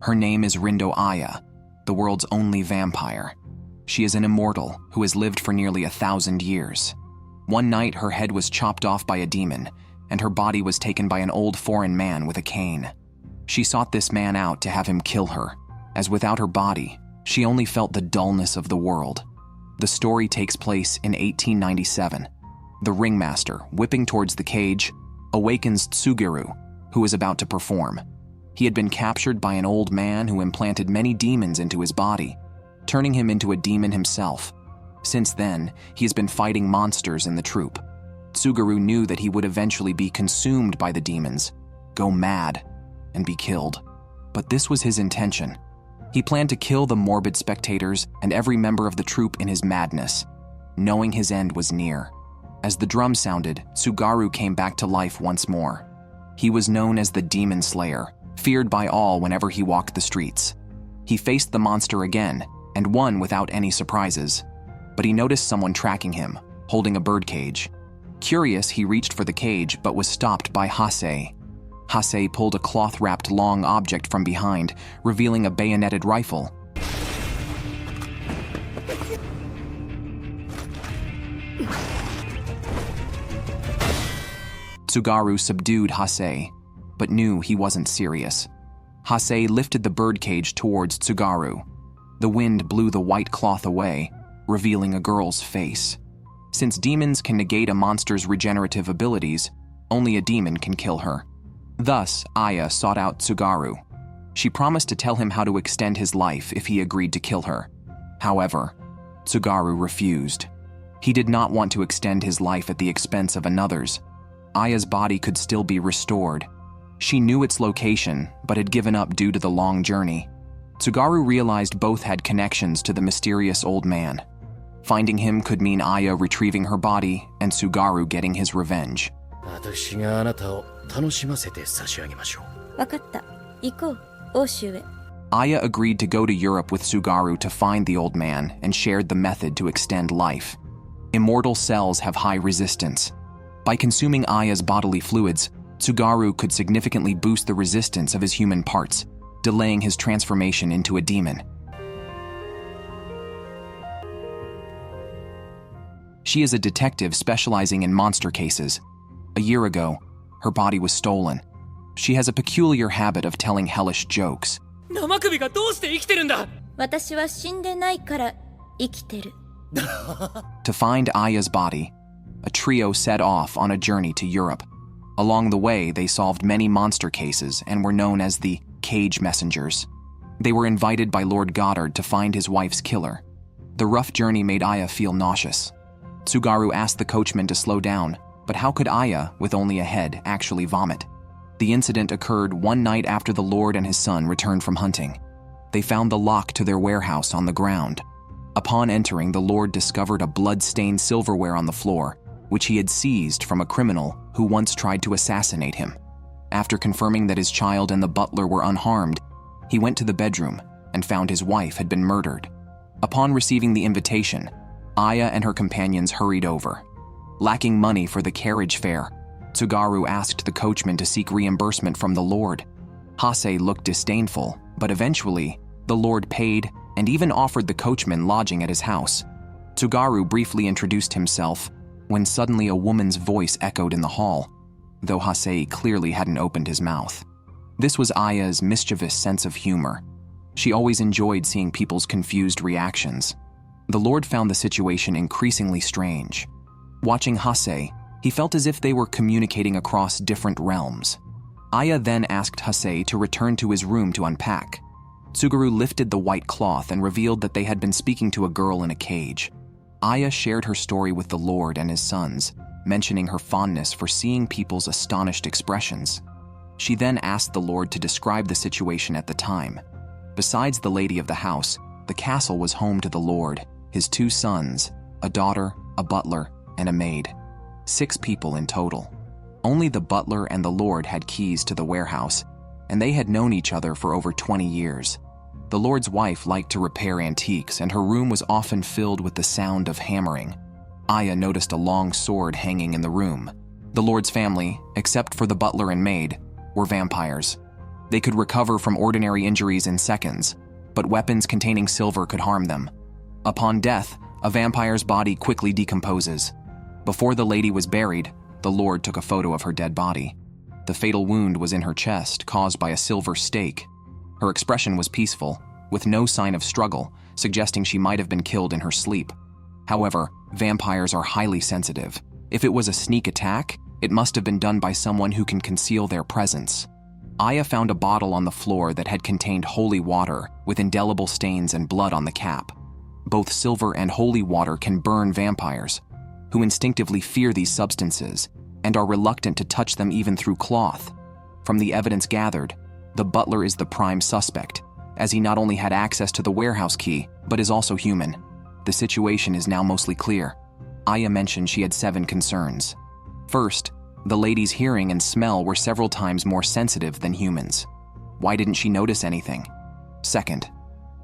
Her name is Rindo Aya, the world's only vampire. She is an immortal who has lived for nearly 1,000 years. One night, her head was chopped off by a demon, and her body was taken by an old foreign man with a cane. She sought this man out to have him kill her, as without her body, she only felt the dullness of the world. The story takes place in 1897. The ringmaster, whipping towards the cage, awakens Tsugaru, who is about to perform. He had been captured by an old man who implanted many demons into his body, turning him into a demon himself. Since then, he has been fighting monsters in the troupe. Tsugaru knew that he would eventually be consumed by the demons, go mad, and be killed. But this was his intention. He planned to kill the morbid spectators and every member of the troupe in his madness, knowing his end was near. As the drum sounded, Tsugaru came back to life once more. He was known as the Demon Slayer, feared by all whenever he walked the streets. He faced the monster again and won without any surprises. But he noticed someone tracking him, holding a birdcage. Curious, he reached for the cage but was stopped by Hase. Hase pulled a cloth-wrapped long object from behind, revealing a bayoneted rifle. Tsugaru subdued Hase, but knew he wasn't serious. Hase lifted the birdcage towards Tsugaru. The wind blew the white cloth away, revealing a girl's face. Since demons can negate a monster's regenerative abilities, only a demon can kill her. Thus, Aya sought out Tsugaru. She promised to tell him how to extend his life if he agreed to kill her. However, Tsugaru refused. He did not want to extend his life at the expense of another's. Aya's body could still be restored. She knew its location, but had given up due to the long journey. Tsugaru realized both had connections to the mysterious old man. Finding him could mean Aya retrieving her body and Tsugaru getting his revenge. 私があなたを楽しませて差し上げましょう。わかった。行こう、欧州へ。Aya agreed to go to Europe with Tsugaru to find the old man and shared the method to extend life. Immortal cells have high resistance. By consuming Aya's bodily fluids, Tsugaru could significantly boost the resistance of his human parts, delaying his transformation into a demon. She is a detective specializing in monster cases. A year ago, her body was stolen. She has a peculiar habit of telling hellish jokes. 生首がどうして生きてるんだ。私は死んでないから生きてる。To find Aya's body, a trio set off on a journey to Europe. Along the way, they solved many monster cases and were known as the Cage Messengers. They were invited by Lord Goddard to find his wife's killer. The rough journey made Aya feel nauseous. Tsugaru asked the coachman to slow down, but how could Aya, with only a head, actually vomit? The incident occurred one night after the Lord and his son returned from hunting. They found the lock to their warehouse on the ground. Upon entering, the Lord discovered a blood-stained silverware on the floor, which he had seized from a criminal who once tried to assassinate him. After confirming that his child and the butler were unharmed, he went to the bedroom and found his wife had been murdered. Upon receiving the invitation, Aya and her companions hurried over. Lacking money for the carriage fare, Tsugaru asked the coachman to seek reimbursement from the Lord. Hase looked disdainful, but eventually, the Lord paid and even offered the coachman lodging at his house. Tsugaru briefly introduced himself when suddenly a woman's voice echoed in the hall, though Hase clearly hadn't opened his mouth. This was Aya's mischievous sense of humor. She always enjoyed seeing people's confused reactions. The Lord found the situation increasingly strange. Watching Hase, he felt as if they were communicating across different realms. Aya then asked Hase to return to his room to unpack. Tsugaru lifted the white cloth and revealed that they had been speaking to a girl in a cage. Aya shared her story with the Lord and his sons, mentioning her fondness for seeing people's astonished expressions. She then asked the Lord to describe the situation at the time. Besides the lady of the house, the castle was home to the Lord, his 2 sons, a daughter, a butler, and a maid. 6 people in total. Only the butler and the Lord had keys to the warehouse, and they had known each other for over 20 years. The Lord's wife liked to repair antiques, and her room was often filled with the sound of hammering. Aya noticed a long sword hanging in the room. The Lord's family, except for the butler and maid, were vampires. They could recover from ordinary injuries in seconds, but weapons containing silver could harm them. Upon death, a vampire's body quickly decomposes. Before the lady was buried, the Lord took a photo of her dead body. The fatal wound was in her chest, caused by a silver stake. Her expression was peaceful, with no sign of struggle, suggesting she might have been killed in her sleep. However, vampires are highly sensitive. If it was a sneak attack, it must have been done by someone who can conceal their presence. Aya found a bottle on the floor that had contained holy water, with indelible stains and blood on the cap. Both silver and holy water can burn vampires, who instinctively fear these substances and are reluctant to touch them even through cloth. From the evidence gathered, the butler is the prime suspect, as he not only had access to the warehouse key, but is also human. The situation is now mostly clear. Aya mentioned she had 7 concerns. First, the lady's hearing and smell were several times more sensitive than humans. Why didn't she notice anything? Second,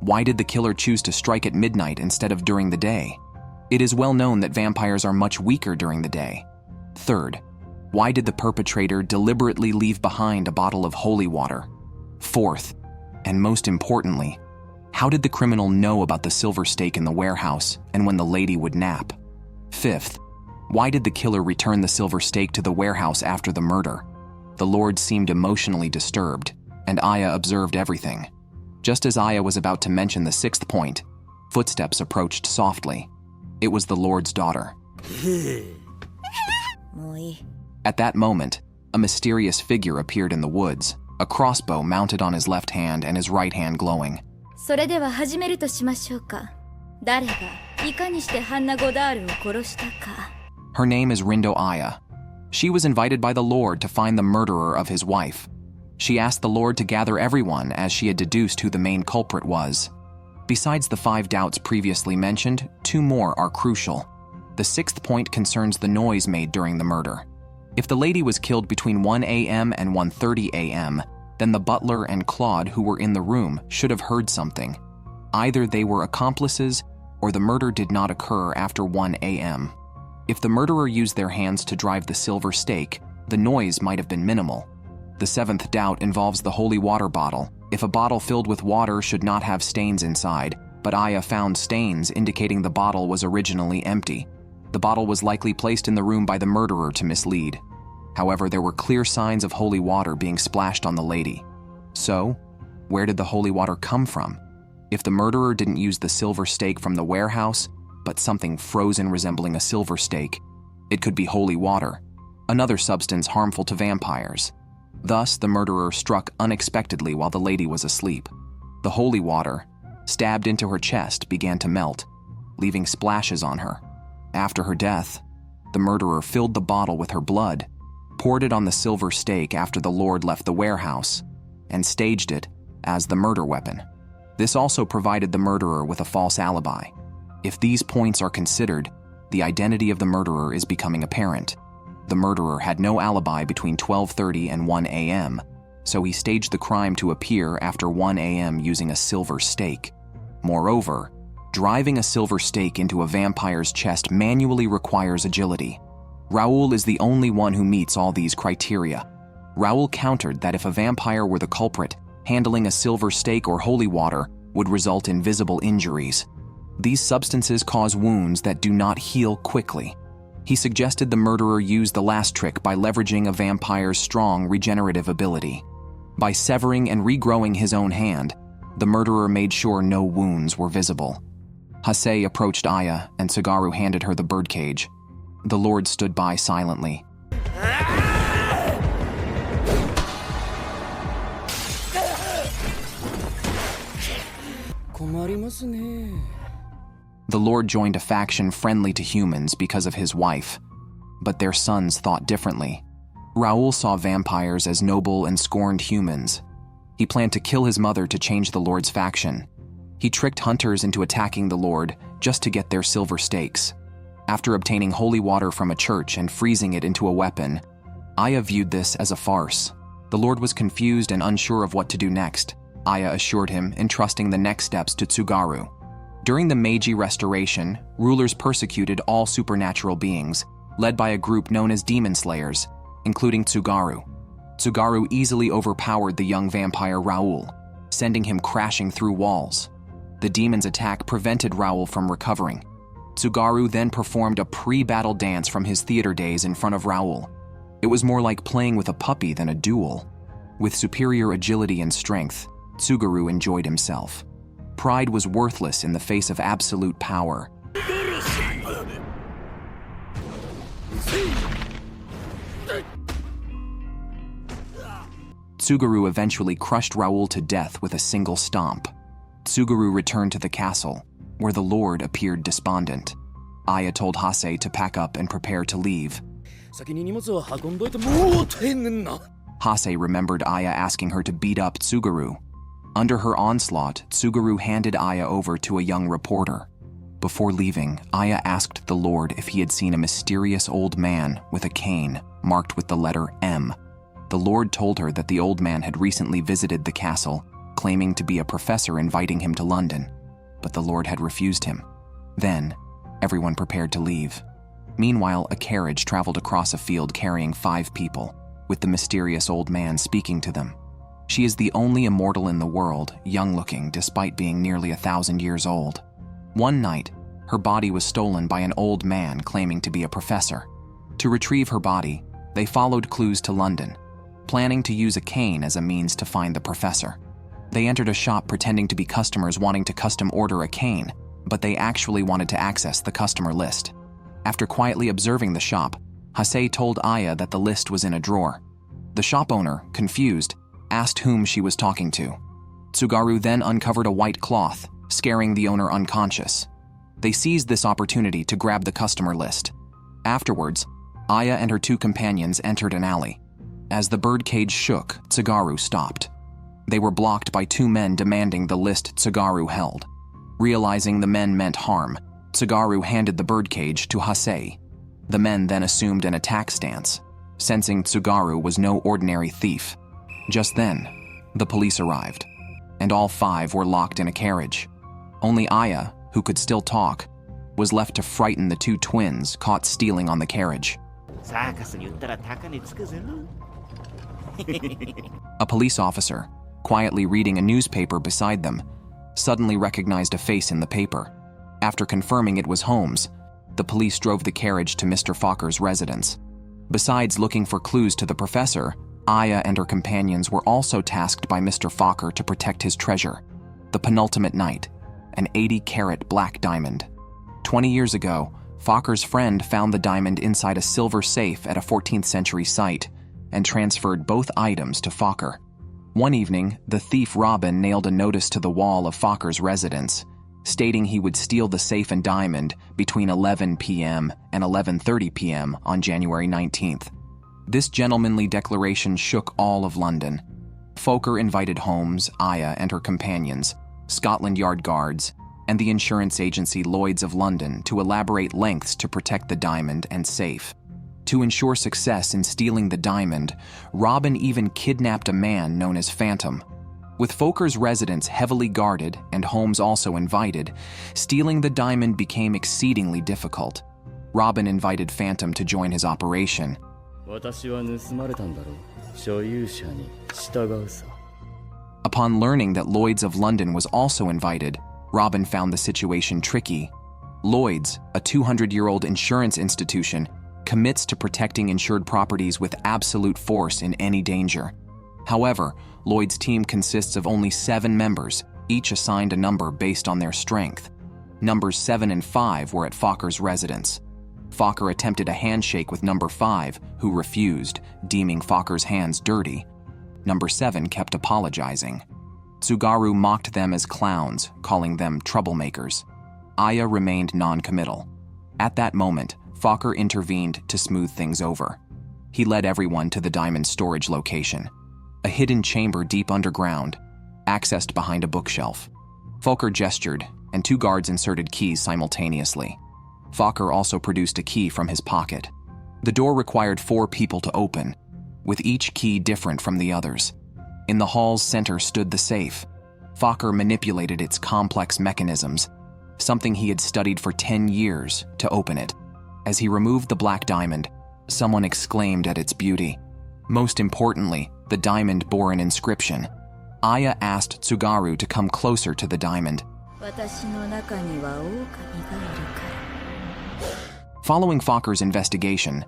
why did the killer choose to strike at midnight instead of during the day? It is well known that vampires are much weaker during the day. Third, why did the perpetrator deliberately leave behind a bottle of holy water? Fourth, and most importantly, how did the criminal know about the silver stake in the warehouse and when the lady would nap? Fifth, why did the killer return the silver stake to the warehouse after the murder? The Lord seemed emotionally disturbed, and Aya observed everything. Just as Aya was about to mention the 6th point, footsteps approached softly. It was the Lord's daughter. もういい。 At that moment, a mysterious figure appeared in the woods, a crossbow mounted on his left hand and his right hand glowing. それでは始めるとしましょうか。誰がいかにしてハンナ・ゴダールを殺したか。 Her name is Rindo Aya. She was invited by the Lord to find the murderer of his wife. She asked the Lord to gather everyone as she had deduced who the main culprit was. Besides the 5 doubts previously mentioned, 2 more are crucial. The 6th point concerns the noise made during the murder. If the lady was killed between 1 a.m. and 1:30 a.m., then the butler and Claude who were in the room should have heard something. Either they were accomplices or the murder did not occur after 1 a.m. If the murderer used their hands to drive the silver stake, the noise might have been minimal. The 7th doubt involves the holy water bottle. If a bottle filled with water should not have stains inside, but Aya found stains indicating the bottle was originally empty. The bottle was likely placed in the room by the murderer to mislead. However, there were clear signs of holy water being splashed on the lady. So, where did the holy water come from? If the murderer didn't use the silver stake from the warehouse, but something frozen resembling a silver stake, it could be holy water, another substance harmful to vampires. Thus, the murderer struck unexpectedly while the lady was asleep. The holy water, stabbed into her chest, began to melt, leaving splashes on her. After her death, the murderer filled the bottle with her blood, poured it on the silver stake after the Lord left the warehouse, and staged it as the murder weapon. This also provided the murderer with a false alibi. If these points are considered, the identity of the murderer is becoming apparent. The murderer had no alibi between 12:30 and 1 a.m., so he staged the crime to appear after 1 a.m. using a silver stake. Moreover, driving a silver stake into a vampire's chest manually requires agility. Raoul is the only one who meets all these criteria. Raoul countered that if a vampire were the culprit, handling a silver stake or holy water would result in visible injuries. These substances cause wounds that do not heal quickly. He suggested the murderer use the last trick by leveraging a vampire's strong regenerative ability. By severing and regrowing his own hand, the murderer made sure no wounds were visible. Hase approached Aya, and Tsugaru handed her the birdcage. The Lord stood by silently. The Lord joined a faction friendly to humans because of his wife, but their sons thought differently. Raoul saw vampires as noble and scorned humans. He planned to kill his mother to change the Lord's faction. He tricked hunters into attacking the Lord just to get their silver stakes. After obtaining holy water from a church and freezing it into a weapon, Aya viewed this as a farce. The Lord was confused and unsure of what to do next. Aya assured him, entrusting the next steps to Tsugaru. During the Meiji Restoration, rulers persecuted all supernatural beings, led by a group known as Demon Slayers, including Tsugaru. Tsugaru easily overpowered the young vampire Raoul, sending him crashing through walls. The demon's attack prevented Raoul from recovering. Tsugaru then performed a pre-battle dance from his theater days in front of Raoul. It was more like playing with a puppy than a duel. With superior agility and strength, Tsugaru enjoyed himself. Pride was worthless in the face of absolute power. Tsugaru eventually crushed Raoul to death with a single stomp. Tsugaru returned to the castle, where the Lord appeared despondent. Aya told Hase to pack up and prepare to leave. Hase remembered Aya asking her to beat up Tsugaru. Under her onslaught, Tsugaru handed Aya over to a young reporter. Before leaving, Aya asked the Lord if he had seen a mysterious old man with a cane marked with the letter M. The Lord told her that the old man had recently visited the castle, claiming to be a professor inviting him to London, but the Lord had refused him. Then, everyone prepared to leave. Meanwhile, a carriage traveled across a field carrying 5 people, with the mysterious old man speaking to them. She is the only immortal in the world, young-looking despite being nearly 1,000 years old. One night, her body was stolen by an old man claiming to be a professor. To retrieve her body, they followed clues to London, planning to use a cane as a means to find the professor. They entered a shop pretending to be customers wanting to custom order a cane, but they actually wanted to access the customer list. After quietly observing the shop, Hase told Aya that the list was in a drawer. The shop owner, confused, asked whom she was talking to. Tsugaru then uncovered a white cloth, scaring the owner unconscious. They seized this opportunity to grab the customer list. Afterwards, Aya and her 2 companions entered an alley. As the birdcage shook, Tsugaru stopped. They were blocked by 2 men demanding the list Tsugaru held. Realizing the men meant harm, Tsugaru handed the birdcage to Hase. The men then assumed an attack stance, sensing Tsugaru was no ordinary thief. Just then, the police arrived, and all 5 were locked in a carriage. Only Aya, who could still talk, was left to frighten the 2 twins caught stealing on the carriage. A police officer, quietly reading a newspaper beside them, suddenly recognized a face in the paper. After confirming it was Holmes, the police drove the carriage to Mr. Fokker's residence. Besides looking for clues to the professor, Aya and her companions were also tasked by Mr. Fokker to protect his treasure, the penultimate night, an 80-carat black diamond. 20 years ago, Fokker's friend found the diamond inside a silver safe at a 14th century site and transferred both items to Fokker. One evening, the thief Robin nailed a notice to the wall of Fokker's residence, stating he would steal the safe and diamond between 11 p.m. and 11:30 p.m. on January 19th. This gentlemanly declaration shook all of London. Fokker invited Holmes, Aya and her companions, Scotland Yard guards, and the insurance agency Lloyd's of London to elaborate lengths to protect the diamond and safe. To ensure success in stealing the diamond, Robin even kidnapped a man known as Phantom. With Fokker's residence heavily guarded and Holmes also invited, stealing the diamond became exceedingly difficult. Robin invited Phantom to join his operation. Upon learning that Lloyd's of London was also invited, Robin found the situation tricky. Lloyd's, a 200-year-old insurance institution, commits to protecting insured properties with absolute force in any danger. However, Lloyd's team consists of only 7 members, each assigned a number based on their strength. Numbers 7 and 5 were at Fokker's residence. Fokker attempted a handshake with number 5, who refused, deeming Fokker's hands dirty. Number 7 kept apologizing. Tsugaru mocked them as clowns, calling them troublemakers. Aya remained non-committal. At that moment, Fokker intervened to smooth things over. He led everyone to the diamond storage location, a hidden chamber deep underground, accessed behind a bookshelf. Fokker gestured, and 2 guards inserted keys simultaneously. Fokker also produced a key from his pocket. The door required 4 people to open, with each key different from the others. In the hall's center stood the safe. Fokker manipulated its complex mechanisms, something he had studied for 10 years, to open it. As he removed the black diamond, someone exclaimed at its beauty. Most importantly, the diamond bore an inscription. Aya asked Tsugaru to come closer to the diamond. 私の中には狼がいるから。 Following Fokker's investigation,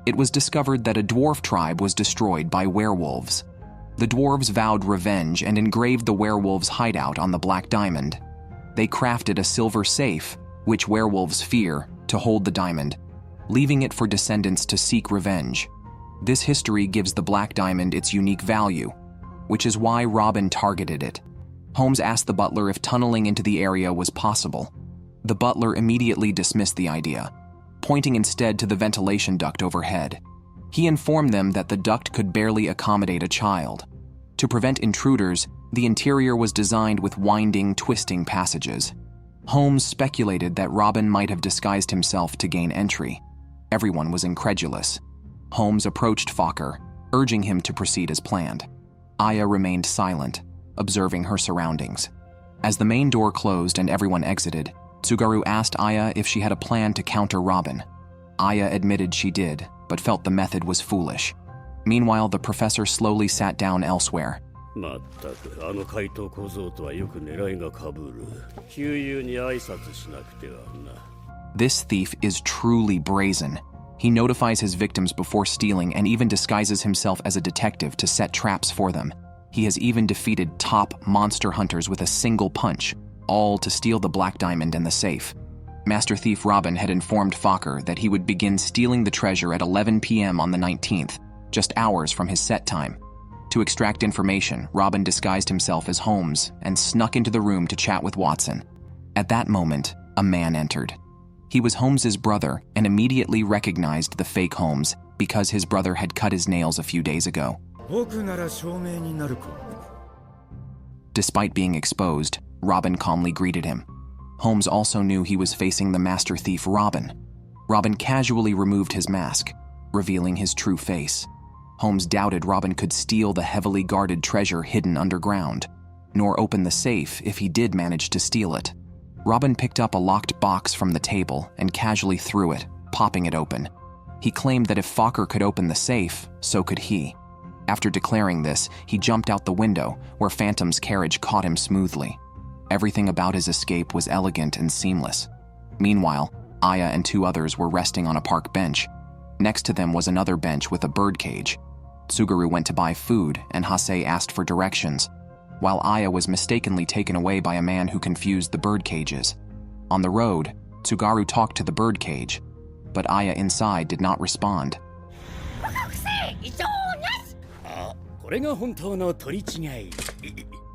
it was discovered that a dwarf tribe was destroyed by werewolves. The dwarves vowed revenge and engraved the werewolves' hideout on the black diamond. They crafted a silver safe, which werewolves fear, to hold the diamond, leaving it for descendants to seek revenge. This history gives the black diamond its unique value, which is why Robin targeted it. Holmes asked the butler if tunneling into the area was possible. The butler immediately dismissed the idea, pointing instead to the ventilation duct overhead. He informed them that the duct could barely accommodate a child. To prevent intruders, the interior was designed with winding, twisting passages. Holmes speculated that Robin might have disguised himself to gain entry. Everyone was incredulous. Holmes approached Fokker, urging him to proceed as planned. Aya remained silent, observing her surroundings. As the main door closed and everyone exited, Tsugaru asked Aya if she had a plan to counter Robin. Aya admitted she did, but felt the method was foolish. Meanwhile, the professor slowly sat down elsewhere. まったくあの怪盗小僧とはよく狙いが被る。旧友に挨拶しなくてはな。 This thief is truly brazen. He notifies his victims before stealing and even disguises himself as a detective to set traps for them. He has even defeated top monster hunters with a single punch, all to steal the black diamond and the safe. Master Thief Robin had informed Fokker that he would begin stealing the treasure at 11 p.m. on the 19th, just hours from his set time. To extract information, Robin disguised himself as Holmes and snuck into the room to chat with Watson. At that moment, a man entered. He was Holmes's brother and immediately recognized the fake Holmes because his brother had cut his nails a few days ago. Despite being exposed, Robin calmly greeted him. Holmes also knew he was facing the master thief Robin. Robin casually removed his mask, revealing his true face. Holmes doubted Robin could steal the heavily guarded treasure hidden underground, nor open the safe if he did manage to steal it. Robin picked up a locked box from the table and casually threw it, popping it open. He claimed that if Fokker could open the safe, so could he. After declaring this, he jumped out the window, where Phantom's carriage caught him smoothly. Everything about his escape was elegant and seamless. Meanwhile, Aya and two others were resting on a park bench. Next to them was another bench with a birdcage. Tsugaru went to buy food, and Hase asked for directions, while Aya was mistakenly taken away by a man who confused the bird-cages. On the road, Tsugaru talked to the birdcage, but Aya inside did not respond.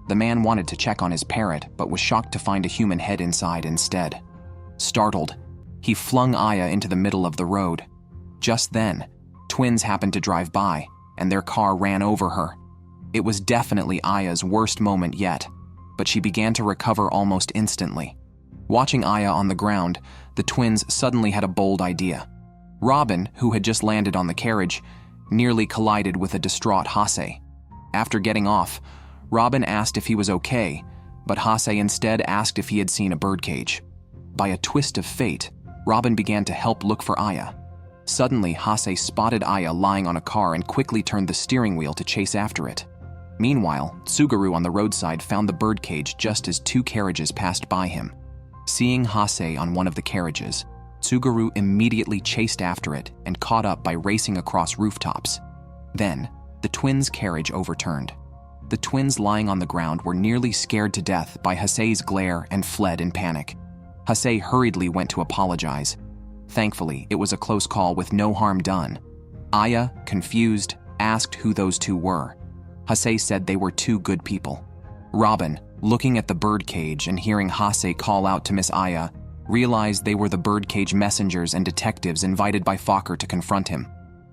The man wanted to check on his parrot, but was shocked to find a human head inside instead. Startled, he flung Aya into the middle of the road. Just then, twins happened to drive by, and their car ran over her. It was definitely Aya's worst moment yet, but she began to recover almost instantly. Watching Aya on the ground, the twins suddenly had a bold idea. Robin, who had just landed on the carriage, nearly collided with a distraught Hase. After getting off, Robin asked if he was okay, but Hase instead asked if he had seen a birdcage. By a twist of fate, Robin began to help look for Aya. Suddenly, Hase spotted Aya lying on a car and quickly turned the steering wheel to chase after it. Meanwhile, Tsugaru on the roadside found the birdcage just as two carriages passed by him. Seeing Hase on one of the carriages, Tsugaru immediately chased after it and caught up by racing across rooftops. Then, the twins' carriage overturned. The twins lying on the ground were nearly scared to death by Hase's glare and fled in panic. Hase hurriedly went to apologize. Thankfully, it was a close call with no harm done. Aya, confused, asked who those two were. Hase said they were two good people. Robin, looking at the birdcage and hearing Hase call out to Miss Aya, realized they were the birdcage messengers and detectives invited by Fokker to confront him.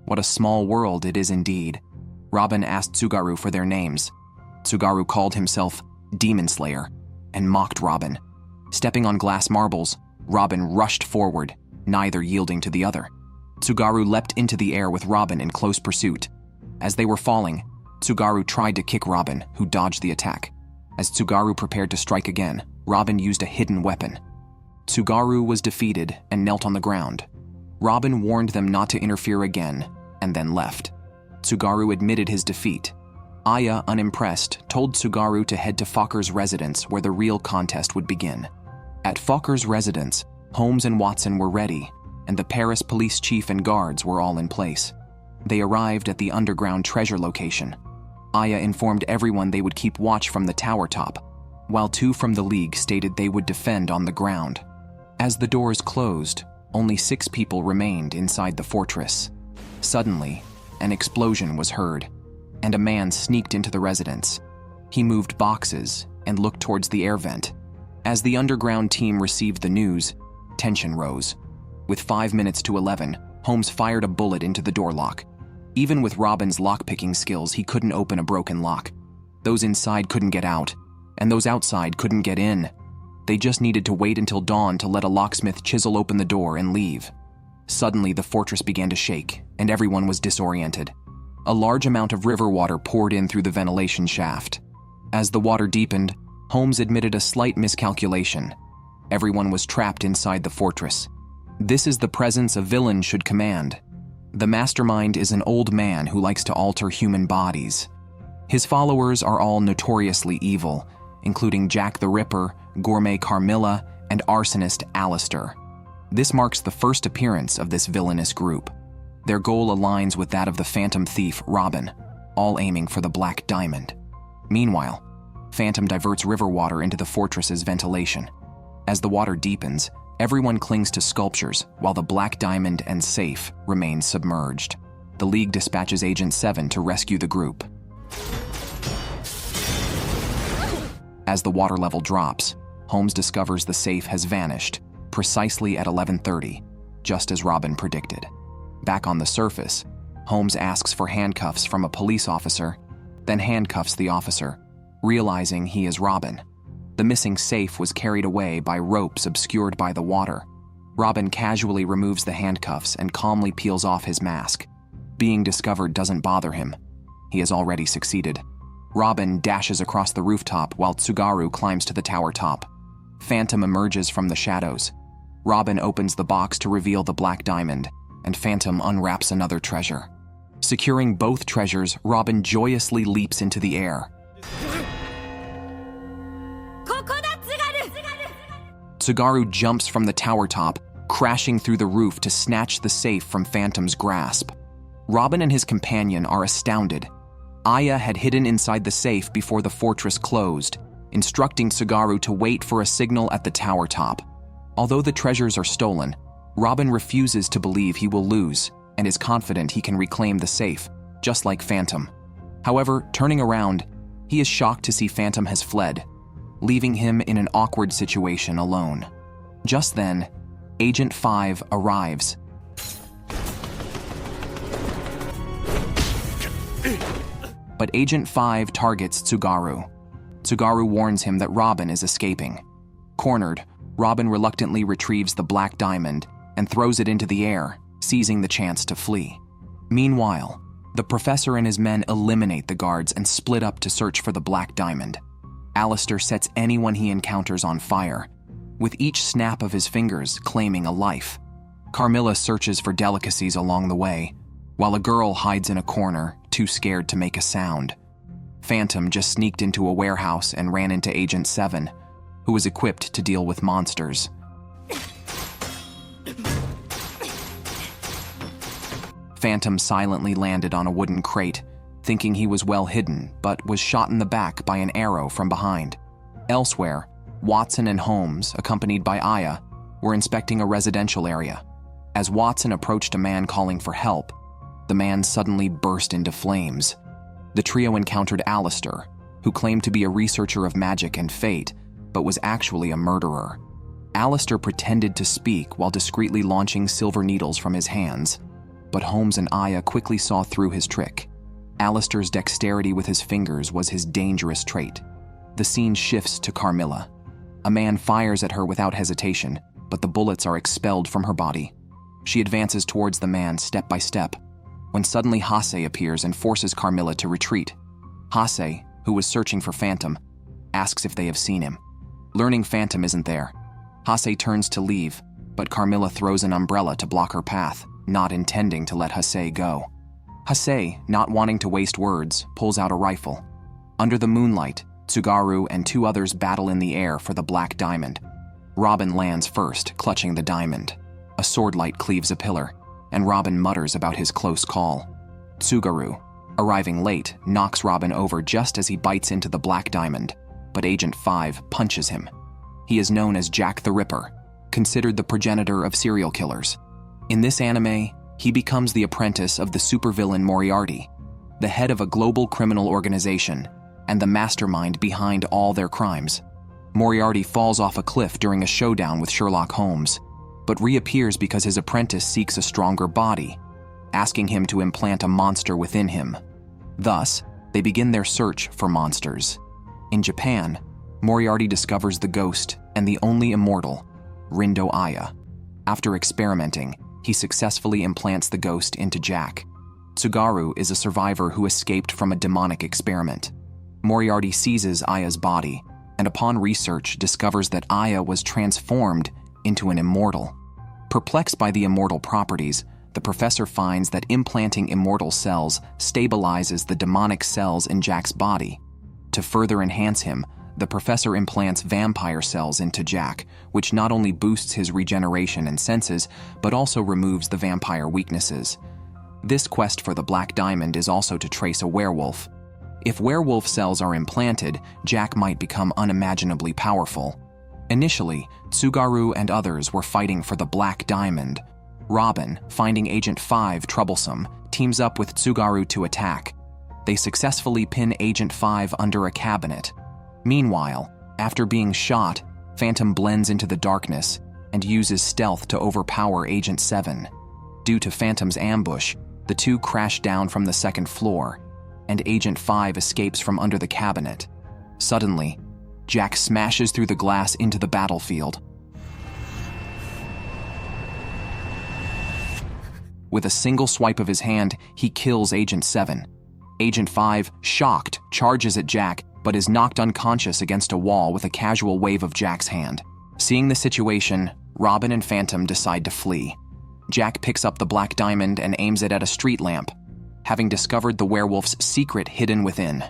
What a small world it is indeed. Robin asked Tsugaru for their names. Tsugaru called himself Demon Slayer and mocked Robin. Stepping on glass marbles, Robin rushed forward, neither yielding to the other. Tsugaru leapt into the air with Robin in close pursuit. As they were falling, Tsugaru tried to kick Robin, who dodged the attack. As Tsugaru prepared to strike again, Robin used a hidden weapon. Tsugaru was defeated and knelt on the ground. Robin warned them not to interfere again, and then left. Tsugaru admitted his defeat. Aya, unimpressed, told Tsugaru to head to Fokker's residence where the real contest would begin. At Fokker's residence, Holmes and Watson were ready, and the Paris police chief and guards were all in place. They arrived at the underground treasure location. Aya informed everyone they would keep watch from the tower top, while 2 from the League stated they would defend on the ground. As the doors closed, only 6 people remained inside the fortress. Suddenly, an explosion was heard, and a man sneaked into the residence. He moved boxes and looked towards the air vent. As the underground team received the news, tension rose. With 5 minutes to 11, Holmes fired a bullet into the door lock. Even with Robin's lockpicking skills, he couldn't open a broken lock. Those inside couldn't get out, and those outside couldn't get in. They just needed to wait until dawn to let a locksmith chisel open the door and leave. Suddenly, the fortress began to shake, and everyone was disoriented. A large amount of river water poured in through the ventilation shaft. As the water deepened, Holmes admitted a slight miscalculation. Everyone was trapped inside the fortress. This is the presence a villain should command. The mastermind is an old man who likes to alter human bodies. His followers are all notoriously evil, including Jack the Ripper, Gourmet Carmilla, and arsonist Alistair. This marks the first appearance of this villainous group. Their goal aligns with that of the Phantom thief Robin, all aiming for the Black Diamond. Meanwhile, Phantom diverts river water into the fortress's ventilation. As the water deepens, everyone clings to sculptures while the Black Diamond and safe remain submerged. The League dispatches Agent 7 to rescue the group. As the water level drops, Holmes discovers the safe has vanished, precisely at 11:30, just as Robin predicted. Back on the surface, Holmes asks for handcuffs from a police officer, then handcuffs the officer, realizing he is Robin. The missing safe was carried away by ropes obscured by the water. Robin casually removes the handcuffs and calmly peels off his mask. Being discovered doesn't bother him. He has already succeeded. Robin dashes across the rooftop while Tsugaru climbs to the tower top. Phantom emerges from the shadows. Robin opens the box to reveal the Black Diamond, and Phantom unwraps another treasure. Securing both treasures, Robin joyously leaps into the air. Tsugaru jumps from the tower top, crashing through the roof to snatch the safe from Phantom's grasp. Robin and his companion are astounded. Aya had hidden inside the safe before the fortress closed, instructing Tsugaru to wait for a signal at the tower top. Although the treasures are stolen, Robin refuses to believe he will lose and is confident he can reclaim the safe, just like Phantom. However, turning around, he is shocked to see Phantom has fled, leaving him in an awkward situation alone. Just then, Agent 5 arrives. But Agent 5 targets Tsugaru. Tsugaru warns him that Robin is escaping. Cornered, Robin reluctantly retrieves the Black Diamond and throws it into the air, seizing the chance to flee. Meanwhile, the professor and his men eliminate the guards and split up to search for the Black Diamond. Alistair sets anyone he encounters on fire, with each snap of his fingers claiming a life. Carmilla searches for delicacies along the way, while a girl hides in a corner, too scared to make a sound. Phantom just sneaked into a warehouse and ran into Agent 7, who was equipped to deal with monsters. Phantom silently landed on a wooden crate, thinking he was well hidden, but was shot in the back by an arrow from behind. Elsewhere, Watson and Holmes, accompanied by Aya, were inspecting a residential area. As Watson approached a man calling for help, the man suddenly burst into flames. The trio encountered Alistair, who claimed to be a researcher of magic and fate, but was actually a murderer. Alistair pretended to speak while discreetly launching silver needles from his hands, but Holmes and Aya quickly saw through his trick. Alistair's dexterity with his fingers was his dangerous trait. The scene shifts to Carmilla. A man fires at her without hesitation, but the bullets are expelled from her body. She advances towards the man step by step, when suddenly Hase appears and forces Carmilla to retreat. Hase, who was searching for Phantom, asks if they have seen him. Learning Phantom isn't there, Hase turns to leave, but Carmilla throws an umbrella to block her path, not intending to let Hase go. Hasei, not wanting to waste words, pulls out a rifle. Under the moonlight, Tsugaru and two others battle in the air for the black diamond. Robin lands first, clutching the diamond. A swordlight cleaves a pillar, and Robin mutters about his close call. Tsugaru, arriving late, knocks Robin over just as he bites into the black diamond, but Agent 5 punches him. He is known as Jack the Ripper, considered the progenitor of serial killers. In this anime, he becomes the apprentice of the supervillain Moriarty, the head of a global criminal organization, and the mastermind behind all their crimes. Moriarty falls off a cliff during a showdown with Sherlock Holmes, but reappears because his apprentice seeks a stronger body, asking him to implant a monster within him. Thus, they begin their search for monsters. In Japan, Moriarty discovers the ghost and the only immortal, Rindo Aya. After experimenting, he successfully implants the ghost into Jack. Tsugaru is a survivor who escaped from a demonic experiment. Moriarty seizes Aya's body, and upon research discovers that Aya was transformed into an immortal. Perplexed by the immortal properties, the professor finds that implanting immortal cells stabilizes the demonic cells in Jack's body. To further enhance him, the professor implants vampire cells into Jack, which not only boosts his regeneration and senses, but also removes the vampire weaknesses. This quest for the Black Diamond is also to trace a werewolf. If werewolf cells are implanted, Jack might become unimaginably powerful. Initially, Tsugaru and others were fighting for the Black Diamond. Robin, finding Agent 5 troublesome, teams up with Tsugaru to attack. They successfully pin Agent 5 under a cabinet. Meanwhile, after being shot, Phantom blends into the darkness and uses stealth to overpower Agent 7. Due to Phantom's ambush, the two crash down from the second floor, and Agent 5 escapes from under the cabinet. Suddenly, Jack smashes through the glass into the battlefield. With a single swipe of his hand, he kills Agent 7. Agent 5, shocked, charges at Jack, but is knocked unconscious against a wall with a casual wave of Jack's hand. Seeing the situation, Robin and Phantom decide to flee. Jack picks up the Black Diamond and aims it at a street lamp, having discovered the werewolf's secret hidden within.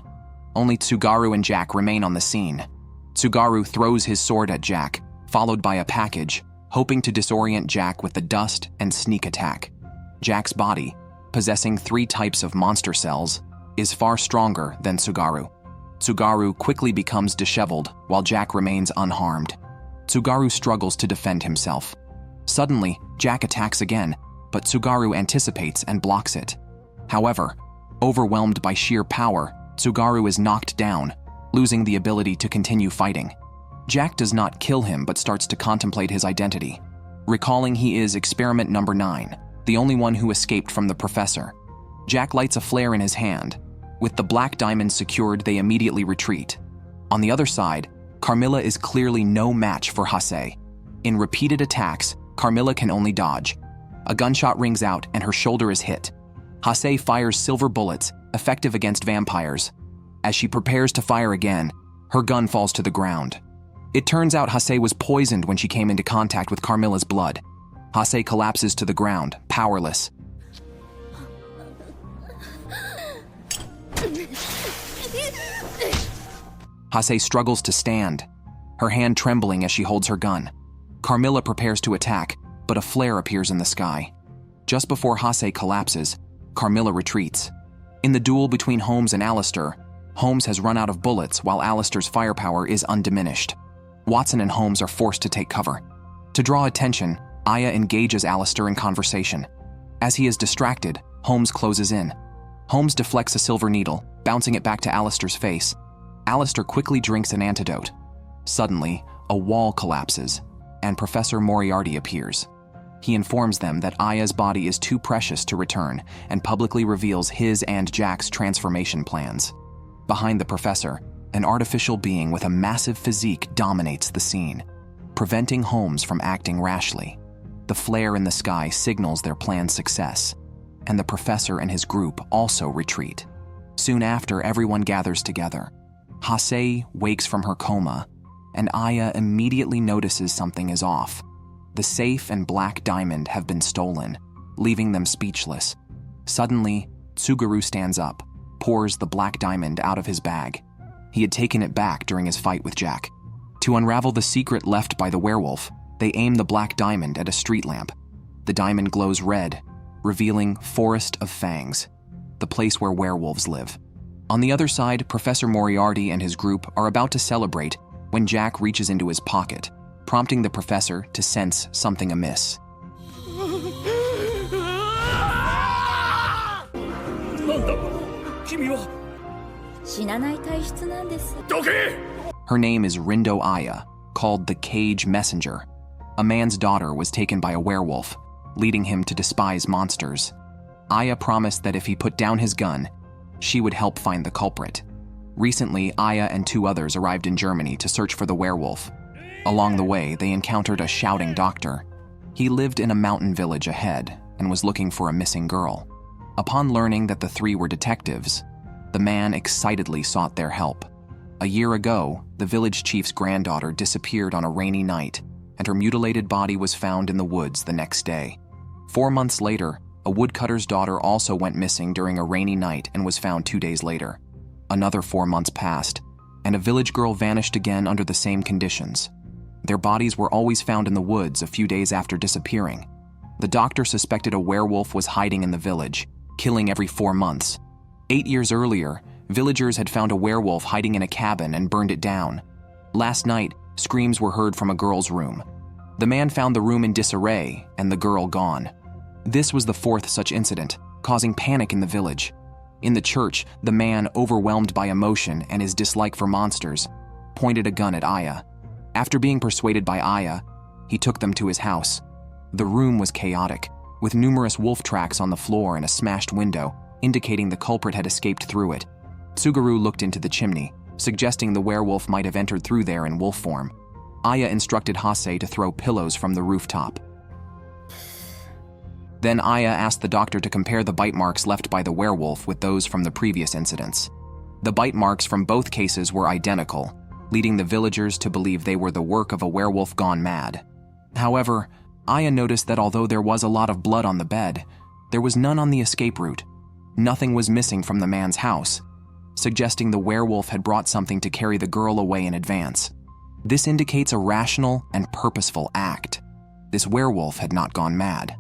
Only Tsugaru and Jack remain on the scene. Tsugaru throws his sword at Jack, followed by a package, hoping to disorient Jack with the dust and sneak attack. Jack's body, possessing 3 types of monster cells, is far stronger than Tsugaru. Tsugaru quickly becomes disheveled while Jack remains unharmed. Tsugaru struggles to defend himself. Suddenly, Jack attacks again, but Tsugaru anticipates and blocks it. However, overwhelmed by sheer power, Tsugaru is knocked down, losing the ability to continue fighting. Jack does not kill him but starts to contemplate his identity, recalling he is experiment number 9, the only one who escaped from the professor. Jack lights a flare in his hand. With the Black Diamond secured, they immediately retreat. On the other side, Carmilla is clearly no match for Hasei. In repeated attacks, Carmilla can only dodge. A gunshot rings out and her shoulder is hit. Hasei fires silver bullets, effective against vampires. As she prepares to fire again, her gun falls to the ground. It turns out Hasei was poisoned when she came into contact with Carmilla's blood. Hasei collapses to the ground, powerless. Hasei struggles to stand, her hand trembling as she holds her gun. Carmilla prepares to attack, but a flare appears in the sky. Just before Hasei collapses, Carmilla retreats. In the duel between Holmes and Alistair, Holmes has run out of bullets while Alistair's firepower is undiminished. Watson and Holmes are forced to take cover. To draw attention, Aya engages Alistair in conversation. As he is distracted, Holmes closes in. Holmes deflects a silver needle, bouncing it back to Alistair's face. Alistair quickly drinks an antidote. Suddenly, a wall collapses, and Professor Moriarty appears. He informs them that Aya's body is too precious to return and publicly reveals his and Jack's transformation plans. Behind the professor, an artificial being with a massive physique dominates the scene, preventing Holmes from acting rashly. The flare in the sky signals their plan's success, and the professor and his group also retreat. Soon after, everyone gathers together. Hasei wakes from her coma, and Aya immediately notices something is off. The safe and Black Diamond have been stolen, leaving them speechless. Suddenly, Tsuguru stands up, pours the black diamond out of his bag. He had taken it back during his fight with Jack. To unravel the secret left by the werewolf, they aim the black diamond at a street lamp. The diamond glows red, revealing Forest of Fangs, the place where werewolves live. On the other side, Professor Moriarty and his group are about to celebrate when Jack reaches into his pocket, prompting the professor to sense something amiss. なんだ君は死なない体質なんです。 どけ Her name is Rindo Aya, called the Cage Messenger. A man's daughter was taken by a werewolf, leading him to despise monsters. Aya promised that if he put down his gun, she would help find the culprit. Recently, Aya and 2 others arrived in Germany to search for the werewolf. Along the way, they encountered a shouting doctor. He lived in a mountain village ahead and was looking for a missing girl. Upon learning that the 3 were detectives, the man excitedly sought their help. A year ago, the village chief's granddaughter disappeared on a rainy night, and her mutilated body was found in the woods the next day. 4 months later, a woodcutter's daughter also went missing during a rainy night and was found 2 days later. Another 4 months passed, and a village girl vanished again under the same conditions. Their bodies were always found in the woods a few days after disappearing. The doctor suspected a werewolf was hiding in the village, killing every 4 months. 8 years earlier, villagers had found a werewolf hiding in a cabin and burned it down. Last night, screams were heard from a girl's room. The man found the room in disarray and the girl gone. This was the 4th such incident, causing panic in the village. In the church, the man, overwhelmed by emotion and his dislike for monsters, pointed a gun at Aya. After being persuaded by Aya, he took them to his house. The room was chaotic, with numerous wolf tracks on the floor and a smashed window, indicating the culprit had escaped through it. Tsuguru looked into the chimney, suggesting the werewolf might have entered through there in wolf form. Aya instructed Hase to throw pillows from the rooftop. Then Aya asked the doctor to compare the bite marks left by the werewolf with those from the previous incidents. The bite marks from both cases were identical, leading the villagers to believe they were the work of a werewolf gone mad. However, Aya noticed that although there was a lot of blood on the bed, there was none on the escape route. Nothing was missing from the man's house, suggesting the werewolf had brought something to carry the girl away in advance. This indicates a rational and purposeful act. This werewolf had not gone mad.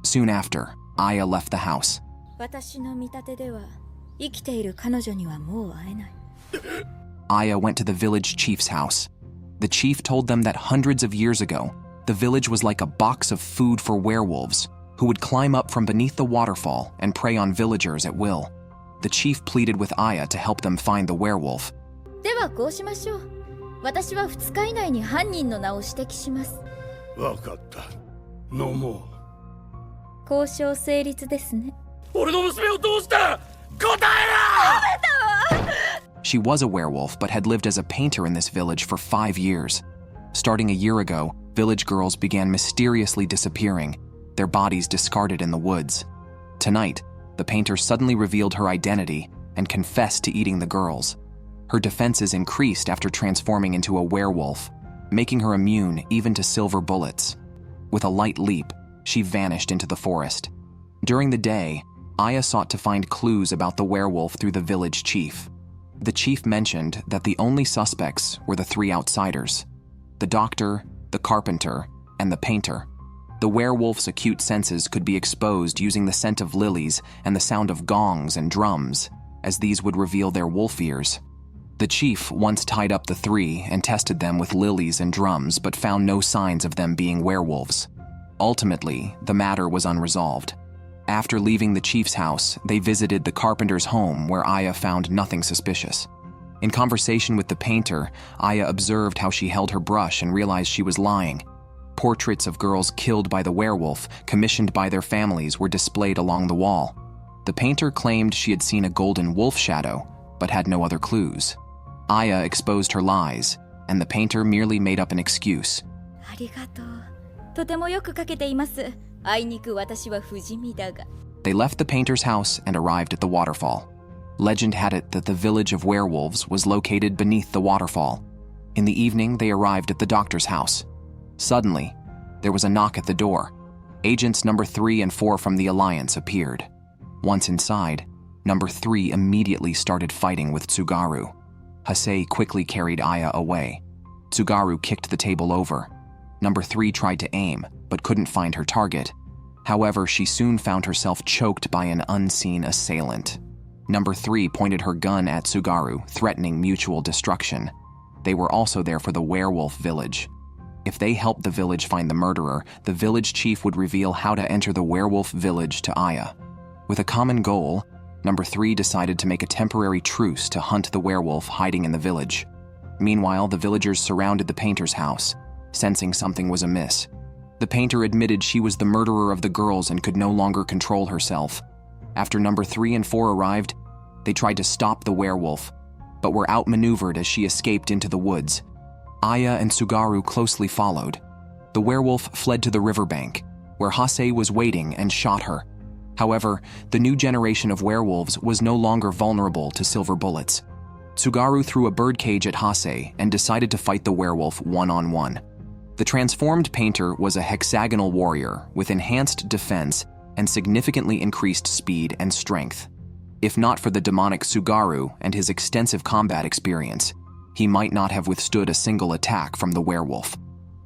Soon after, Aya left the house. 私の見立てでは生きている彼女にはもう会えない。 Aya went to the village chief's house. The chief told them that hundreds of years ago, the village was like a box of food for werewolves, who would climb up from beneath the waterfall and prey on villagers at will. The chief pleaded with Aya to help them find the werewolf. ではこうしましょう。私は2日以内に犯人の名を指摘します。わかった。飲もう。交渉成立ですね。俺の娘をどうした答えろ She was a werewolf but had lived as a painter in this village for 5 years. Starting a year ago, village girls began mysteriously disappearing, their bodies discarded in the woods. Tonight, the painter suddenly revealed her identity and confessed to eating the girls. Her defenses increased after transforming into a werewolf, making her immune even to silver bullets. With a light leap, she vanished into the forest. During the day, Aya sought to find clues about the werewolf through the village chief. The chief mentioned that the only suspects were the 3 outsiders: the doctor, the carpenter, and the painter. The werewolf's acute senses could be exposed using the scent of lilies and the sound of gongs and drums, as these would reveal their wolf ears. The chief once tied up the 3 and tested them with lilies and drums, but found no signs of them being werewolves. Ultimately, the matter was unresolved. After leaving the chief's house, they visited the carpenter's home, where Aya found nothing suspicious. In conversation with the painter, Aya observed how she held her brush and realized she was lying. Portraits of girls killed by the werewolf, commissioned by their families, were displayed along the wall. The painter claimed she had seen a golden wolf shadow, but had no other clues. Aya exposed her lies, and the painter merely made up an excuse. ありがとう。とてもよく描けています。あいにく私は不死身だが。 They left the painter's house and arrived at the waterfall. Legend had it that the village of werewolves was located beneath the waterfall. In the evening, they arrived at the doctor's house. Suddenly, there was a knock at the door. Agents number 3 and 4 from the Alliance appeared. Once inside, Number 3 immediately started fighting with Tsugaru. Hasei quickly carried Aya away. Tsugaru kicked the table over. Number 3 tried to aim, but couldn't find her target. However, she soon found herself choked by an unseen assailant. Number 3 pointed her gun at Tsugaru, threatening mutual destruction. They were also there for the werewolf village. If they helped the village find the murderer, the village chief would reveal how to enter the werewolf village to Aya. With a common goal, Number 3 decided to make a temporary truce to hunt the werewolf hiding in the village. Meanwhile, the villagers surrounded the painter's house, sensing something was amiss. The painter admitted she was the murderer of the girls and could no longer control herself. After Number 3 and 4 arrived, they tried to stop the werewolf, but were outmaneuvered as she escaped into the woods. Aya and Tsugaru closely followed. The werewolf fled to the riverbank, where Hasei was waiting and shot her. However, the new generation of werewolves was no longer vulnerable to silver bullets. Tsugaru threw a birdcage at Hasei and decided to fight the werewolf one-on-one. The transformed painter was a hexagonal warrior with enhanced defense and significantly increased speed and strength. If not for the demonic Tsugaru and his extensive combat experience, he might not have withstood a single attack from the werewolf.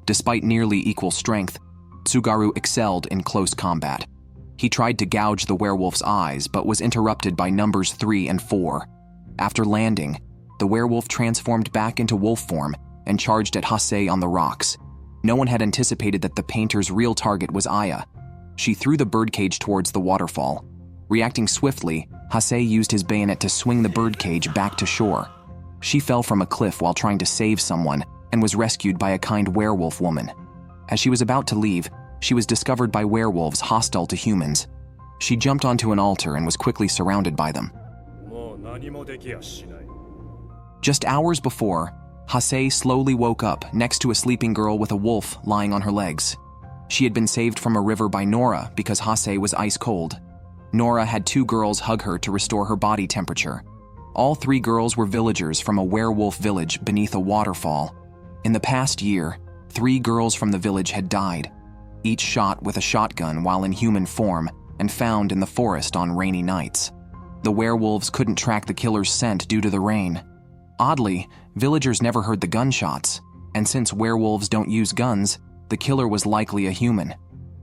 Despite nearly equal strength, Tsugaru excelled in close combat. He tried to gouge the werewolf's eyes but was interrupted by Numbers 3 and 4. After landing, the werewolf transformed back into wolf form and charged at Hasei on the rocks. No one had anticipated that the painter's real target was Aya. She threw the birdcage towards the waterfall. Reacting swiftly, Hasei used his bayonet to swing the birdcage back to shore. She fell from a cliff while trying to save someone and was rescued by a kind werewolf woman. As she was about to leave, she was discovered by werewolves hostile to humans. She jumped onto an altar and was quickly surrounded by them. Just hours before, Hasei slowly woke up next to a sleeping girl with a wolf lying on her legs. She had been saved from a river by Nora because Hasei was ice cold. Nora had 2 girls hug her to restore her body temperature. All 3 girls were villagers from a werewolf village beneath a waterfall. In the past year, 3 girls from the village had died, each shot with a shotgun while in human form and found in the forest on rainy nights. The werewolves couldn't track the killer's scent due to the rain. Oddly, villagers never heard the gunshots, and since werewolves don't use guns, the killer was likely a human.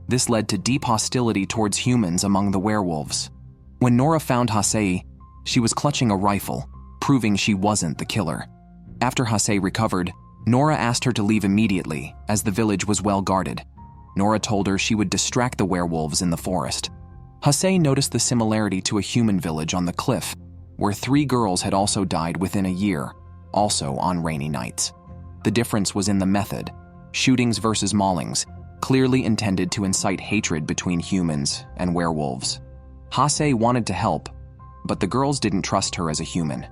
This led to deep hostility towards humans among the werewolves. When Nora found Hasei, she was clutching a rifle, proving she wasn't the killer. After Hasei recovered, Nora asked her to leave immediately, as the village was well guarded. Nora told her she would distract the werewolves in the forest. Hasei noticed the similarity to a human village on the cliff, where 3 girls had also died within a year, also on rainy nights. The difference was in the method, shootings versus maulings, clearly intended to incite hatred between humans and werewolves. Hasei wanted to help, but the girls didn't trust her as a human.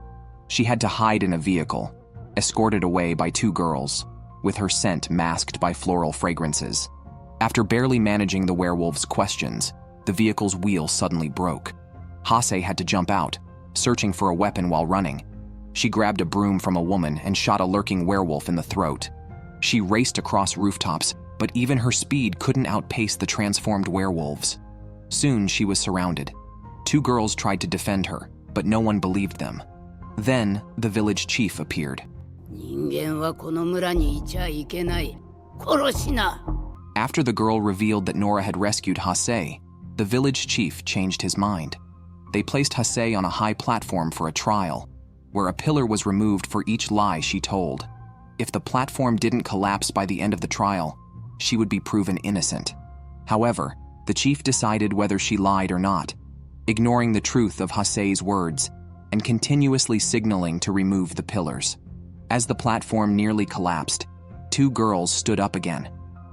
She had to hide in a vehicle, escorted away by 2 girls, with her scent masked by floral fragrances. After barely managing the werewolves' questions, the vehicle's wheel suddenly broke. Hasei had to jump out, searching for a weapon while running. She grabbed a broom from a woman and shot a lurking werewolf in the throat. She raced across rooftops, but even her speed couldn't outpace the transformed werewolves. Soon she was surrounded. 2 girls tried to defend her, but no one believed them. Then the village chief appeared. After the girl revealed that Nora had rescued Hasei, the village chief changed his mind. They placed Hasei on a high platform for a trial, where a pillar was removed for each lie she told. If the platform didn't collapse by the end of the trial, she would be proven innocent. However, the chief decided whether she lied or not, ignoring the truth of Hasei's words and continuously signaling to remove the pillars. As the platform nearly collapsed, 2 girls stood up again.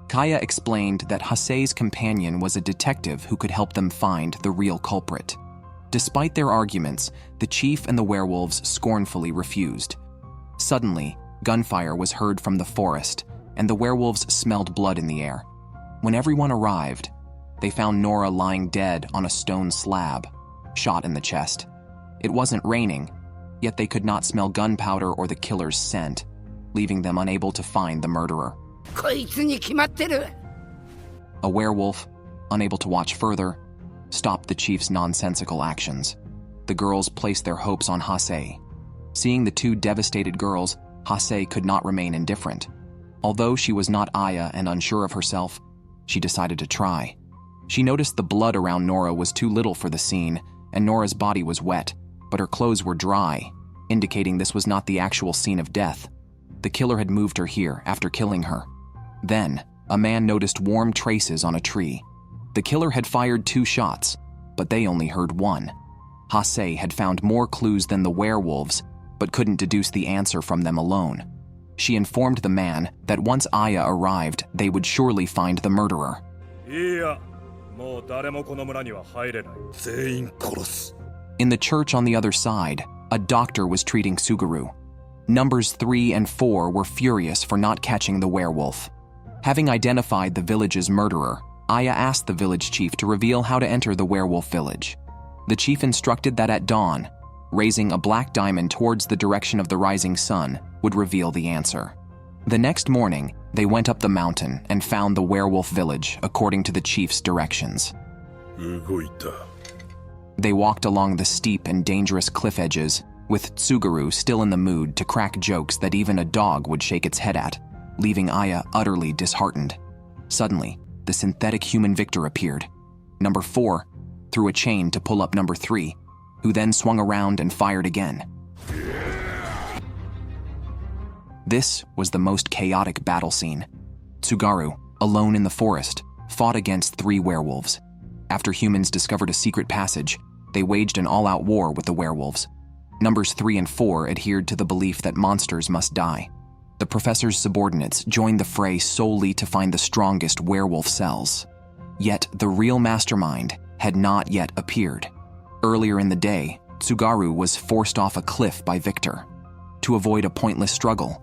Kaya explained that Hasei's companion was a detective who could help them find the real culprit. Despite their arguments, the chief and the werewolves scornfully refused. Suddenly, gunfire was heard from the forest, and the werewolves smelled blood in the air. When everyone arrived, they found Nora lying dead on a stone slab, shot in the chest. It wasn't raining, yet they could not smell gunpowder or the killer's scent, leaving them unable to find the murderer. A werewolf, unable to watch further, stopped the chief's nonsensical actions. the girls placed their hopes on Hase. Seeing the two devastated girls, Hase could not remain indifferent. Although she was not Aya and unsure of herself, she decided to try. She noticed the blood around Nora was too little for the scene, and Nora's body was wet, but her clothes were dry, indicating this was not the actual scene of death. The killer had moved her here after killing her. Then, a man noticed warm traces on a tree. The killer had fired 2 shots, but they only heard 1. Hase had found more clues than the werewolves, but couldn't deduce the answer from them alone. She informed the man that once Aya arrived, they would surely find the murderer. In the church on the other side, a doctor was treating Suguru. Numbers 3 and 4 were furious for not catching the werewolf. Having identified the village's murderer, Aya asked the village chief to reveal how to enter the werewolf village. The chief instructed that at dawn, raising a black diamond towards the direction of the rising sun would reveal the answer. The next morning, they went up the mountain and found the werewolf village according to the chief's directions. They walked along the steep and dangerous cliff edges, with Tsuguru still in the mood to crack jokes that even a dog would shake its head at, leaving Aya utterly disheartened. Suddenly, the synthetic human victor appeared. Number 4 threw a chain to pull up number 3, who then swung around and fired again. This was the most chaotic battle scene. Tsugaru, alone in the forest, fought against 3 werewolves. After humans discovered a secret passage, they waged an all-out war with the werewolves. Numbers 3 and 4 adhered to the belief that monsters must die. The professor's subordinates joined the fray solely to find the strongest werewolf cells. Yet the real mastermind had not yet appeared. Earlier in the day, Tsugaru was forced off a cliff by Victor. To avoid a pointless struggle,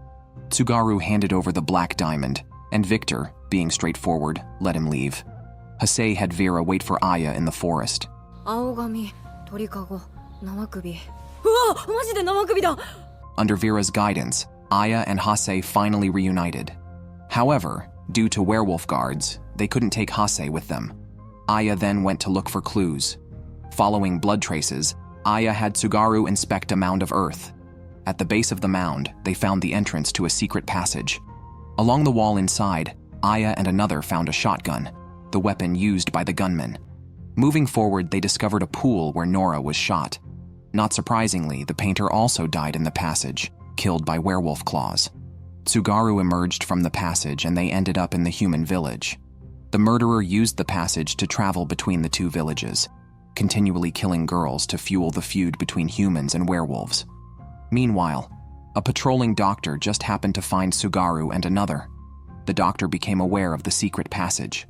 Tsugaru handed over the black diamond, and Victor, being straightforward, let him leave. Hase had Vera wait for Aya in the forest. Under Vera's guidance, Aya and Hase finally reunited. However, due to werewolf guards, they couldn't take Hase with them. Aya then went to look for clues. Following blood traces, Aya had Tsugaru inspect a mound of earth. At the base of the mound, they found the entrance to a secret passage. Along the wall inside, Aya and another found a shotgun, the weapon used by the gunman. Moving forward, they discovered a pool where Nora was shot. Not surprisingly, the painter also died in the passage, killed by werewolf claws. Tsugaru emerged from the passage and they ended up in the human village. The murderer used the passage to travel between the 2 villages, continually killing girls to fuel the feud between humans and werewolves. Meanwhile, a patrolling doctor just happened to find Tsugaru and another. The doctor became aware of the secret passage.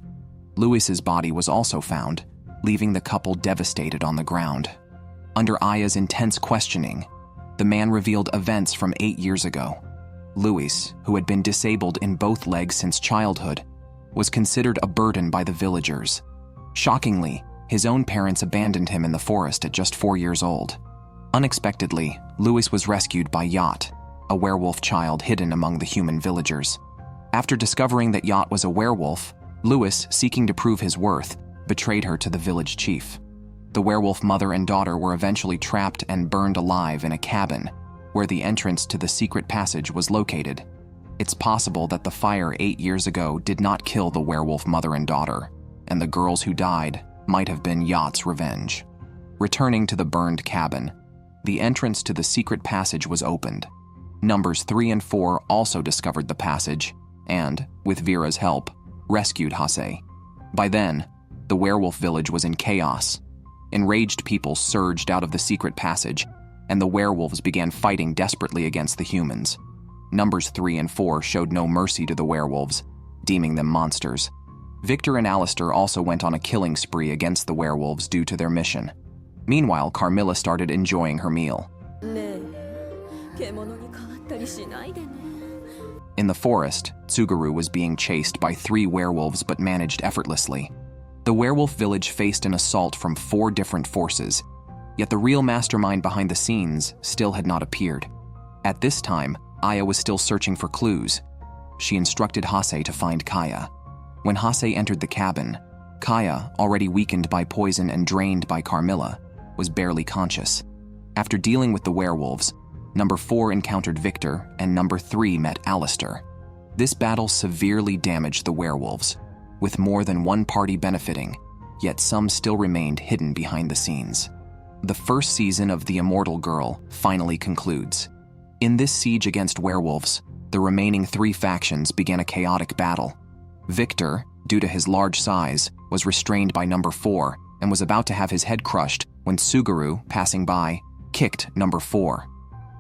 Louis's body was also found, leaving the couple devastated on the ground. Under Aya's intense questioning, the man revealed events from 8 years ago. Louis, who had been disabled in both legs since childhood, was considered a burden by the villagers. Shockingly, his own parents abandoned him in the forest at just 4 years old. Unexpectedly, Louis was rescued by Yacht, a werewolf child hidden among the human villagers. After discovering that Yacht was a werewolf, Louis, seeking to prove his worth, betrayed her to the village chief. The werewolf mother and daughter were eventually trapped and burned alive in a cabin, where the entrance to the secret passage was located. It's possible that the fire 8 years ago did not kill the werewolf mother and daughter, and the girls who died might have been Yacht's revenge. Returning to the burned cabin, the entrance to the secret passage was opened. Numbers 3 and 4 also discovered the passage and, with Vera's help, rescued Hase. By then, the werewolf village was in chaos. Enraged people surged out of the secret passage, and the werewolves began fighting desperately against the humans. Numbers 3 and 4 showed no mercy to the werewolves, deeming them monsters. Victor and Alistair also went on a killing spree against the werewolves due to their mission. Meanwhile, Carmilla started enjoying her meal. In the forest, Tsugaru was being chased by 3 werewolves but managed effortlessly. The werewolf village faced an assault from 4 different forces, yet the real mastermind behind the scenes still had not appeared. At this time, Aya was still searching for clues. She instructed Hase to find Kaya. When Hase entered the cabin, Kaya, already weakened by poison and drained by Carmilla, was barely conscious. After dealing with the werewolves, number 4 encountered Victor and number 3 met Alistair. This battle severely damaged the werewolves, with more than one party benefiting, yet some still remained hidden behind the scenes. The first season of The Immortal Girl finally concludes. In this siege against werewolves, the remaining 3 factions began a chaotic battle. Victor, due to his large size, was restrained by number 4 and was about to have his head crushed when Suguru, passing by, kicked number 4.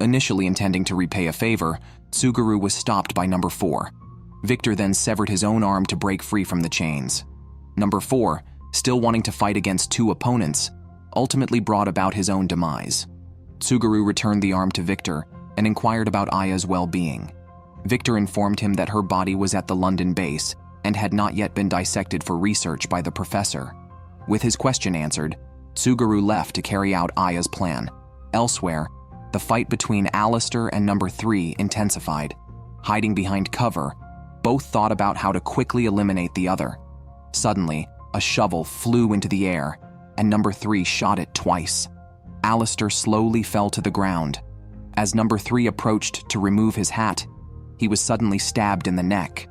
Initially intending to repay a favor, Suguru was stopped by number 4. Victor then severed his own arm to break free from the chains. Number 4, still wanting to fight against 2 opponents, ultimately brought about his own demise. Suguru returned the arm to Victor and inquired about Aya's well-being. Victor informed him that her body was at the London base and had not yet been dissected for research by the professor. With his question answered, Suguru left to carry out Aya's plan. Elsewhere, the fight between Alistair and number 3 intensified. Hiding behind cover, both thought about how to quickly eliminate the other. Suddenly, a shovel flew into the air, and number 3 shot it twice. Alistair slowly fell to the ground. As number 3 approached to remove his hat, he was suddenly stabbed in the neck.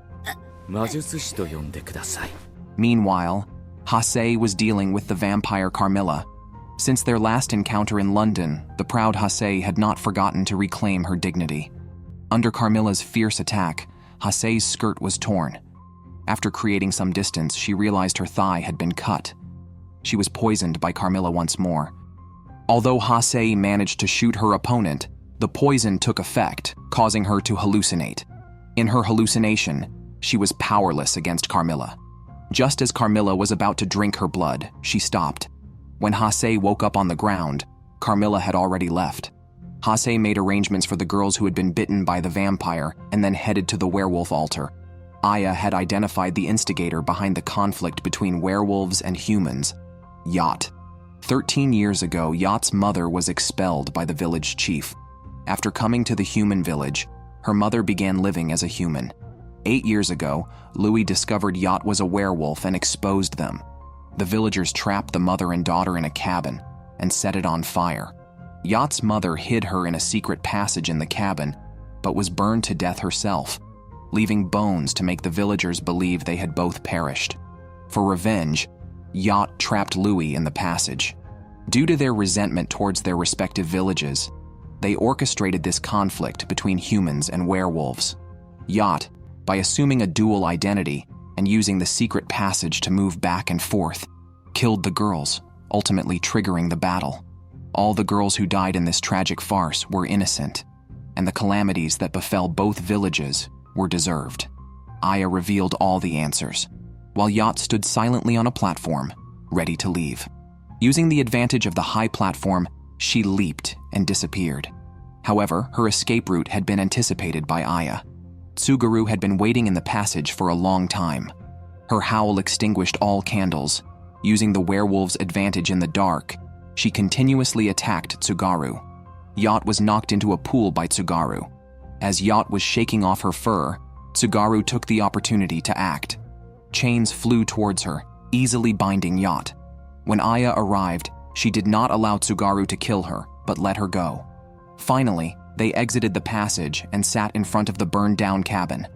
Meanwhile, Hase was dealing with the vampire Carmilla. Since their last encounter in London, the proud Hase had not forgotten to reclaim her dignity. Under Carmilla's fierce attack, Hase's skirt was torn. After creating some distance, she realized her thigh had been cut. She was poisoned by Carmilla once more. Although Hase managed to shoot her opponent, the poison took effect, causing her to hallucinate. In her hallucination, she was powerless against Carmilla. Just as Carmilla was about to drink her blood, she stopped. When Hase woke up on the ground, Carmilla had already left. Hase made arrangements for the girls who had been bitten by the vampire and then headed to the werewolf altar. Aya had identified the instigator behind the conflict between werewolves and humans, Yacht. 13 years ago, Yacht's mother was expelled by the village chief. After coming to the human village, her mother began living as a human. 8 years ago, Louis discovered Yacht was a werewolf and exposed them. The villagers trapped the mother and daughter in a cabin and set it on fire. Yacht's mother hid her in a secret passage in the cabin, but was burned to death herself, leaving bones to make the villagers believe they had both perished. For revenge, Yacht trapped Louis in the passage. Due to their resentment towards their respective villages, they orchestrated this conflict between humans and werewolves. Yacht, by assuming a dual identity and using the secret passage to move back and forth, killed the girls, ultimately triggering the battle. All the girls who died in this tragic farce were innocent, and the calamities that befell both villages were deserved. Aya revealed all the answers, while Yacht stood silently on a platform, ready to leave. Using the advantage of the high platform, she leaped and disappeared. However, her escape route had been anticipated by Aya. Suguru had been waiting in the passage for a long time. Her howl extinguished all candles. Using the werewolf's advantage in the dark, she continuously attacked Tsugaru. Yacht was knocked into a pool by Tsugaru. As Yacht was shaking off her fur, Tsugaru took the opportunity to act. Chains flew towards her, easily binding Yacht. When Aya arrived, she did not allow Tsugaru to kill her, but let her go. Finally, they exited the passage and sat in front of the burned-down cabin.